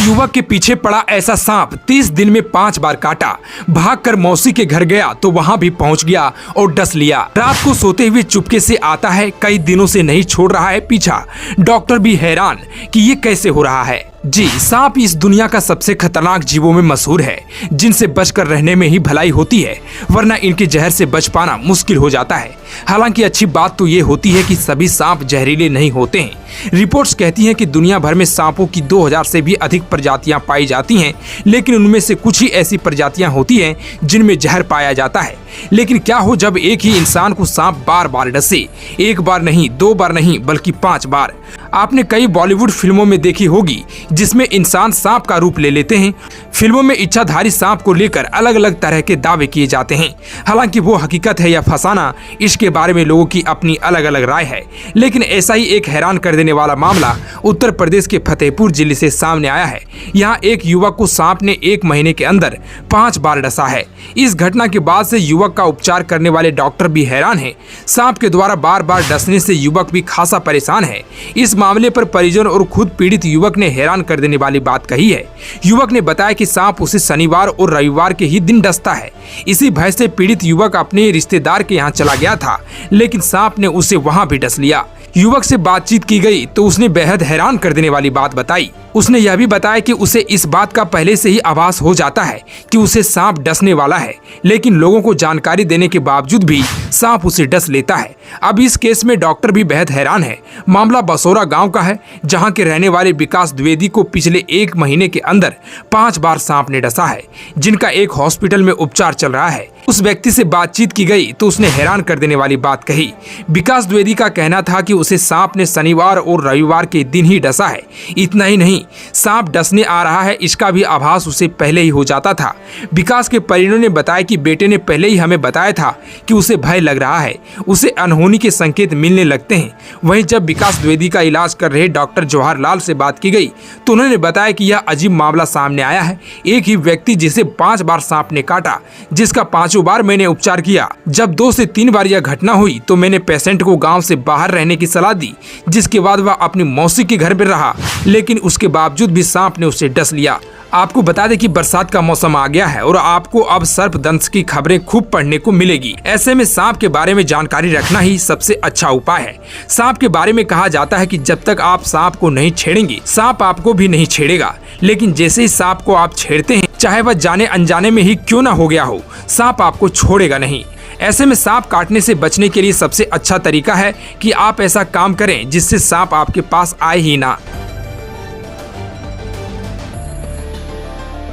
युवक के पीछे पड़ा ऐसा सांप 30 दिन में 5 बार काटा। भागकर मौसी के घर गया तो वहां भी पहुंच गया और डस लिया। रात को सोते हुए चुपके से आता है, कई दिनों से नहीं छोड़ रहा है पीछा। डॉक्टर भी हैरान कि ये कैसे हो रहा है। जी, सांप इस दुनिया का सबसे खतरनाक जीवों में मशहूर है, जिनसे बचकर रहने में ही भलाई होती है, वरना इनके जहर से बच पाना मुश्किल हो जाता है। हालांकि अच्छी बात तो ये होती है कि सभी सांप जहरीले नहीं होते हैं। रिपोर्ट्स कहती हैं कि दुनिया भर में सांपों की 2000 से भी अधिक प्रजातियां पाई जाती हैं, लेकिन उनमें से कुछ ही ऐसी प्रजातियां होती हैं जिनमें जहर पाया जाता है। लेकिन क्या हो जब एक ही इंसान को सांप बार बार डसे, एक बार नहीं, 2 बार नहीं, बल्कि 5 बार। आपने कई बॉलीवुड फिल्मों में देखी होगी जिसमें इंसान सांप का रूप ले लेते हैं। फिल्मों में इच्छाधारी सांप को लेकर अलग अलग तरह के दावे किए जाते हैं। हालांकि वो हकीकत है या फसाना, इसके बारे में लोगों की अपनी अलग अलग राय है। लेकिन ऐसा ही एक हैरान कर देने वाला मामला उत्तर प्रदेश के फतेहपुर जिले से सामने आया है। यहाँ एक युवक को सांप ने 1 महीने के अंदर 5 बार डसा है। इस घटना के बाद से युवक का उपचार करने वाले डॉक्टर भी हैरान है। सांप के द्वारा बार बार डसने से युवक भी खासा परेशान है। इस मामले पर परिजन और खुद पीड़ित युवक ने हैरान कर देने वाली बात कही है। युवक ने बताया कि सांप उसे शनिवार और रविवार के ही दिन डसता है। इसी भय से पीड़ित युवक अपने रिश्तेदार के यहाँ चला गया था, लेकिन सांप ने उसे वहाँ भी डस लिया। युवक से बातचीत की गई तो उसने बेहद हैरान कर देने वाली बात बताई। उसने यह भी बताया कि उसे इस बात का पहले से ही आभास हो जाता है कि उसे सांप डसने वाला है, लेकिन लोगों को जानकारी देने के बावजूद भी सांप उसे डस लेता है। अब इस केस में डॉक्टर भी बेहद हैरान है। मामला बसोरा गांव का है, जहां के रहने वाले विकास द्विवेदी को पिछले 1 महीने के अंदर 5 बार सांप ने डसा है, जिनका एक हॉस्पिटल में उपचार चल रहा है। उस व्यक्ति से बातचीत की गई तो उसने हैरान कर देने वाली बात कही। विकास द्विवेदी का कहना था कि उसे सांप ने शनिवार और रविवार के दिन ही डसा है। इतना ही नहीं, सांप डसने आ रहा है इसका भी आभास उसे पहले ही हो जाता था। विकास के परिजनों ने बताया कि बेटे ने पहले ही हमें बताया था कि उसे भय लग रहा है, उसे अनहोनी के संकेत मिलने लगते हैं। वहीं जब विकास द्विवेदी का इलाज कर रहे डॉक्टर जवाहर लाल से बात की गई तो उन्होंने बताया कि यह अजीब मामला सामने आया है। एक ही व्यक्ति जिसे 5 बार सांप ने काटा, जिसका 5 बार मैंने उपचार किया। जब 2 से 3 बार यह घटना हुई तो मैंने पेशेंट को गांव से बाहर रहने की सलाह दी, जिसके बाद वह अपनी मौसी के घर में रहा, लेकिन उसके बावजूद भी सांप ने उसे डस लिया। आपको बता दें कि बरसात का मौसम आ गया है और आपको अब सर्पदंश की खबरें खूब पढ़ने को मिलेगी। ऐसे में सांप के बारे में जानकारी रखना ही सबसे अच्छा उपाय है। सांप के बारे में कहा जाता है कि जब तक आप सांप को नहीं छेड़ेंगे, सांप आपको भी नहीं छेड़ेगा। लेकिन जैसे ही सांप को आप छेड़ते हैं, चाहे वह जाने अनजाने में ही क्यों न हो गया हो, सांप आपको छोड़ेगा नहीं। ऐसे में सांप काटने से बचने के लिए सबसे अच्छा तरीका है कि आप ऐसा काम करें जिससे सांप आपके पास आए ही ना।